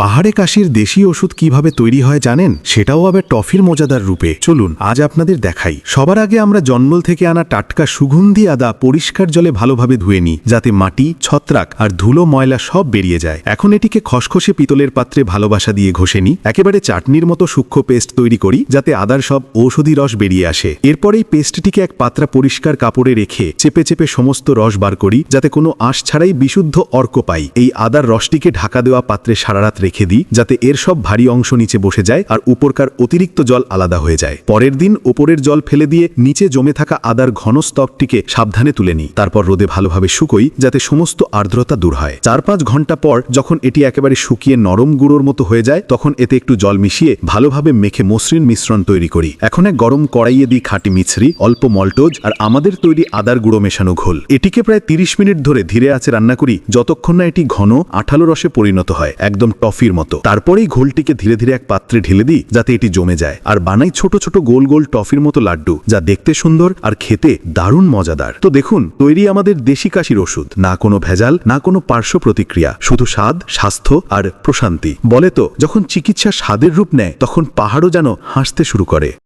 পাহাড়ে কাশির দেশি ওষুধ কিভাবে তৈরি হয় জানেন? সেটাও আবার টফির মজাদার রূপে। চলুন আজ আপনাদের দেখাই। সবার আগে আমরা জঙ্গল থেকে আনা টাটকা সুগন্ধি আদা পরিষ্কার জলে ভালোভাবে ধুয়ে নিই, যাতে মাটি, ছত্রাক আর ধুলো ময়লা সব বেরিয়ে যায়। এখন এটিকে খসখসে পিতলের পাত্রে ভালোবাসা দিয়ে ঘষে নিই। একেবারে চাটনির মতো সূক্ষ্ম পেস্ট তৈরি করি, যাতে আদার সব ঔষধি রস বেরিয়ে আসে। এরপর এই পেস্টটিকে এক পাত্রা পরিষ্কার কাপড়ে রেখে চেপে চেপে সমস্ত রস বার করি, যাতে কোনো আঁশ ছাড়াই বিশুদ্ধ অর্ক পাই। এই আদার রসটিকে ঢাকা দেওয়া পাত্রে সারা রাত রেখে দিই, যাতে এর সব ভারী অংশ নিচে বসে যায় আর উপরকার অতিরিক্ত জল আলাদা হয়ে যায়। পরের দিন ওপরের জল ফেলে দিয়ে নিচে জমে থাকা আদার ঘন স্তকটিকে সাবধানে তুলে নিই। তারপর রোদে ভালোভাবে শুকোই, যাতে সমস্ত আর্দ্রতা দূর হয়। 4-5 ঘন্টা পর যখন এটি একেবারে শুকিয়ে নরম গুঁড়োর মতো হয়ে যায়, তখন এতে একটু জল মিশিয়ে ভালোভাবে মেখে মসৃণ মিশ্রণ তৈরি করি। এখন এক গরম কড়াইয়ে দিই খাঁটি মিছরি, অল্প মল্টোজ আর আমাদের তৈরি আদার গুঁড়ো মেশানো ঘোল। এটিকে প্রায় 30 মিনিট ধরে ধীরে আঁচে রান্না করি, যতক্ষণ না এটি ঘন আঠালো রসে পরিণত হয়, একদম টফির মতো। তারপরেই ঘোলটিকে ধীরে ধীরে এক পাত্রে ঢেলে দিই, যাতে এটি জমে যায়, আর বানাই ছোট ছোট গোল গোল টফির মতো লাড্ডু, যা দেখতে সুন্দর আর খেতে দারুণ মজাদার। তো দেখুন, তৈরি আমাদের দেশি কাশির ওষুধ। না কোনো ভেজাল, না কোনো পার্শ্ব প্রতিক্রিয়া, শুধু স্বাদ, স্বাস্থ্য আর প্রশান্তি। বলে তো, যখন চিকিৎসা স্বাদের রূপ নেয়, তখন পাহাড়ও যেন হাসতে শুরু করে।